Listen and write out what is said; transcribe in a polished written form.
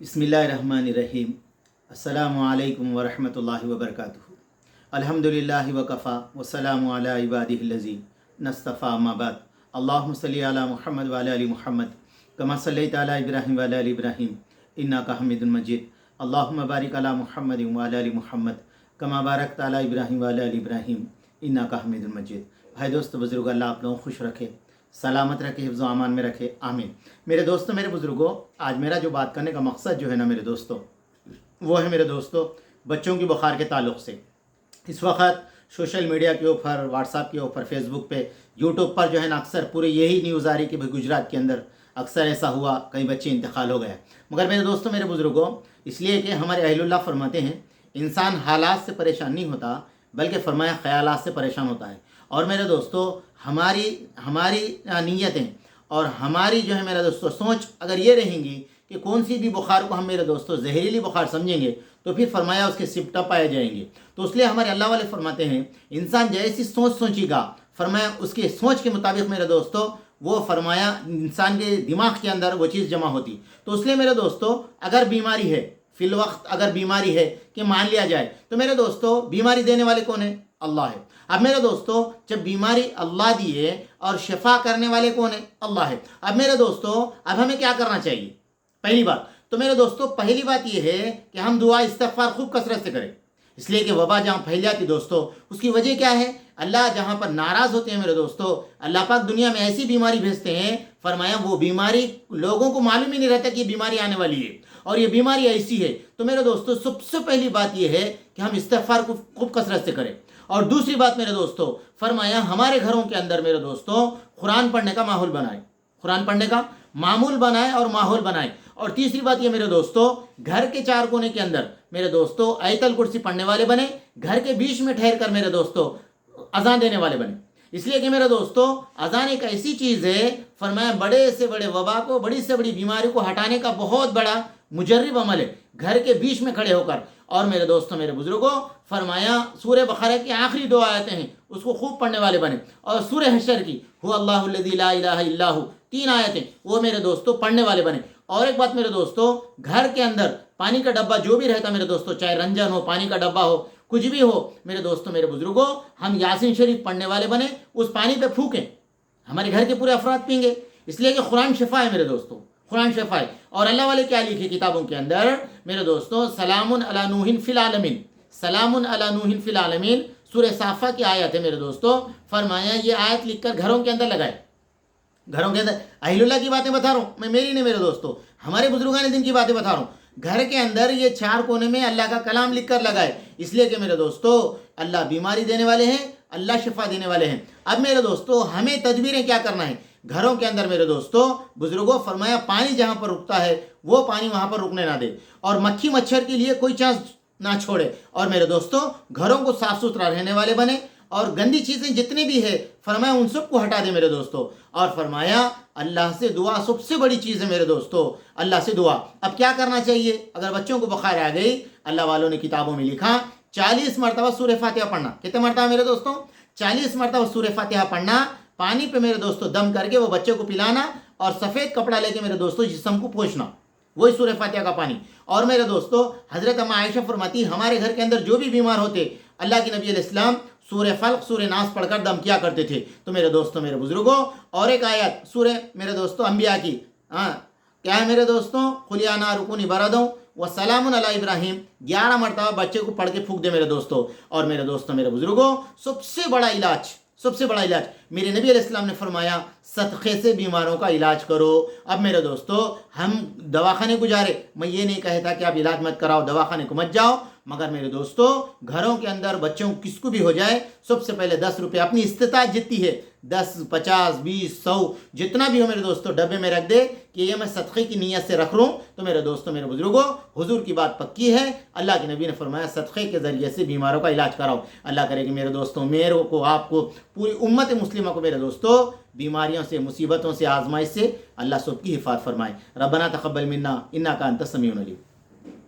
बिस्मिल्लाहिर्रहमानिर्रहीम। अस्सलामु अलैकुम वरहमतुल्लाहि वबरकातुहू। अल्हम्दुलिल्लाहि वकफ़ा वस्सलामु अला इबादिहिल्लज़ी नस्तफ़ा अम्मा बाद। अल्लाहुम्मा सल्लि अला मुहम्मद व अला आलि मुहम्मद कमा सल्लैता अला इब्राहीम व अला आलि इब्राहीम इन्नका हमीदुम मजीद। अल्लाहुम्मा बारिक अला मुहम्मद व अला आलि मुहम्मद कमा बारकता अला इब्राहीम व अला आलि इब्राहीम इन्नका हमीदुम मजीद। भाई दोस्तों बुज़ुर्ग, अल्लाह आप लोगों को खुश रखे, सलामत रखे, हिफ्ज़ व अमान में रखे, आमीन। मेरे दोस्तों, मेरे बुज़ुर्गों, आज मेरा जो बात करने का मकसद जो है ना मेरे दोस्तों, वो है मेरे दोस्तों बच्चों की बुखार के ताल्लुक़ से। इस वक्त सोशल मीडिया के ऊपर, व्हाट्सएप के ऊपर, फेसबुक पे, यूट्यूब पर जो है ना अक्सर पूरे यही न्यूज़ आ रही कि भाई गुजरात के अंदर अक्सर ऐसा हुआ, कई बच्चे इंतकाल हो गए। मगर मेरे दोस्तों, मेरे बुज़ुर्गों, इसलिए कि हमारे अहलुल्लाह फरमाते हैं इंसान हालात से परेशान नहीं होता बल्कि फरमाया ख़यालात से परेशान होता है। और मेरे दोस्तों हमारी नीयतें और हमारी जो है मेरे दोस्तों सोच अगर ये रहेंगी कि कौन सी भी बुखार को हम मेरे दोस्तों जहरीली बुखार समझेंगे तो फिर फरमाया उसके सिम्पटम पाए जाएंगे। तो इसलिए हमारे अल्लाह वाले फरमाते हैं इंसान जैसी सोच सोचेगा, फरमाया उसके सोच के मुताबिक मेरे दोस्तों वो फरमाया इंसान के दिमाग के अंदर वो चीज़ जमा होती। तो इसलिए मेरे दोस्तों अगर बीमारी है, फिल वक्त अगर बीमारी है कि मान लिया जाए तो मेरे दोस्तों बीमारी देने वाले कौन है? अल्लाह है। अब मेरे दोस्तों जब बीमारी अल्लाह दिए और शिफा करने वाले कौन है? अल्लाह है। अब मेरे दोस्तों अब हमें क्या करना चाहिए? पहली बात तो मेरे दोस्तों पहली बात यह है कि हम दुआ इस्तिग़फ़ार खूब कसरत से करें, इसलिए कि वबा जहाँ फैल जाती दोस्तों उसकी वजह क्या है? अल्लाह जहाँ पर नाराज़ होते हैं मेरे दोस्तों, अल्लाह पाक दुनिया में ऐसी बीमारी भेजते हैं, फरमाया वो बीमारी लोगों को मालूम ही नहीं रहता कि ये बीमारी आने वाली है और ये बीमारी ऐसी है। तो मेरे दोस्तों सबसे पहली बात ये है कि हम इस्तिग़फ़ार को खूब कसरत से करें। और दूसरी बात मेरे दोस्तों फरमाया हमारे घरों के अंदर मेरे दोस्तों कुरान पढ़ने का माहौल बनाए, कुरान पढ़ने का मामूल बनाए और माहौल बनाए। और तीसरी बात ये मेरे दोस्तों घर के चार कोने के अंदर मेरे दोस्तों आयतल कुर्सी पढ़ने वाले बने, घर के बीच में ठहर कर मेरे दोस्तों अजान देने वाले बने। इसलिए कि मेरे दोस्तों अजान एक ऐसी चीज़ है, फरमाया बड़े से बड़े वबा को, बड़ी से बड़ी बीमारी को हटाने का बहुत बड़ा मुजर्रिब अमल है, घर के बीच में खड़े होकर। और मेरे दोस्तों मेरे बुजुर्गों फरमाया सूरह बकरा की आखिरी दो आयतें हैं उसको खूब पढ़ने वाले बने, और सूरह हशर की हुवा अल्लाहुल्लज़ी ला इलाहा इल्ला हु 3 आयतें वो मेरे दोस्तों पढ़ने वाले बने। और एक बात मेरे दोस्तों घर के अंदर पानी का डब्बा जो भी रहता मेरे दोस्तों, चाहे रंजन हो, पानी का डब्बा हो, कुछ भी हो मेरे दोस्तों मेरे बुजुर्गों, हम यासीन शरीफ पढ़ने वाले बने, उस पानी पे फूकें, हमारे घर के पूरे अफराद पीएंगे। इसलिए कि कुरान शिफा है मेरे दोस्तों, कुरान शिफा है। और अल्लाह वाले क्या लिखे किताबों के अंदर मेरे दोस्तों सलामुन अला नूहिन फिल आलमीन, सलामुन अला नूहिन फिल आलमीन सूरह साफा की आयत है मेरे दोस्तों। फरमाया ये आयत लिखकर घरों के अंदर लगाए, घरों के अंदर अहलुल्लाह की बातें बता रहा हूँ मैं, मेरी नहीं मेरे दोस्तों, हमारे बुजुर्गान दिन की बातें बता रहा हूँ। घर के अंदर ये चार कोने में अल्लाह का कलाम लिख कर लगाए, इसलिए कि मेरे दोस्तों अल्लाह बीमारी देने वाले हैं, अल्लाह शिफा देने वाले हैं। अब मेरे दोस्तों हमें तदबीरें क्या करना है घरों के अंदर मेरे दोस्तों बुजुर्गों, फरमाया पानी जहाँ पर रुकता है वो पानी वहाँ पर रुकने ना दे, और मक्खी मच्छर के लिए कोई चांस ना छोड़े। और मेरे दोस्तों घरों को साफ सुथरा रहने वाले बने, और गंदी चीज़ें जितनी भी है फरमाया उन सबको हटा दे मेरे दोस्तों। और फरमाया अल्लाह से दुआ सबसे बड़ी चीज़ है मेरे दोस्तों, अल्लाह से दुआ। अब क्या करना चाहिए अगर बच्चों को बुखार आ गई? अल्लाह वालों ने किताबों में लिखा 40 मरतबा सूरह फातिहा पढ़ना। कितने मरतबा मेरे दोस्तों? 40 मरतबा सूरह फातिहा पढ़ना, पानी पे मेरे दोस्तों दम करके वो बच्चे को पिलाना, और सफ़ेद कपड़ा लेके मेरे दोस्तों जिस्म को पोंछना, वही सूरह फातिहा का पानी। और मेरे दोस्तों हज़रत अम्मा आयशा फरमाती हमारे घर के अंदर जो भी बीमार होते अल्लाह के नबी अलैहिस्सलाम सूरह फल्क सूरह नास पढ़कर दम किया करते थे। तो मेरे दोस्तों मेरे बुजुर्गों और एक आयत सूरह मेरे दोस्तों अंबिया की, क्या है मेरे दोस्तों? खुल या नारु कूनी बरदन व सलामुन अला इब्राहीम 11 मरतबा बच्चे को पढ़ के फूंक दे मेरे दोस्तों। और मेरे दोस्तों मेरे बुजुर्गों सबसे बड़ा इलाज मेरे नबी अलैहिस्सलाम ने फरमाया सदक़े से बीमारों का इलाज करो। अब मेरे दोस्तों हम दवाखाने गुजारे, मैं ये नहीं कहता कि आप इलाज मत कराओ, दवाखाने को मत जाओ, मगर मेरे दोस्तों घरों के अंदर बच्चों को किसको भी हो जाए सबसे पहले 10 रुपये अपनी इस्तिताअत जितनी है 10, 50, 20, 100 जितना भी हो मेरे दोस्तों डब्बे में रख दे कि ये मैं सदक़े की नीयत से रख रहा हूँ। तो मेरे दोस्तों मेरे बुजुर्गों हुजूर की बात पक्की है, अल्लाह के नबी ने फरमाया सदक़े के ज़रिए से बीमारों का इलाज कराओ। अल्लाह करे कि मेरे दोस्तों मेरे को, आपको, पूरी उम्मत मुस्लिमा को मेरे दोस्तों बीमारियों से, मुसीबतों से, आजमाइश से अल्लाह सबकी हिफाज़त फरमाए। रब्बना तक़ब्बल मिन्ना इन्नका अंतस समीउल अलीम।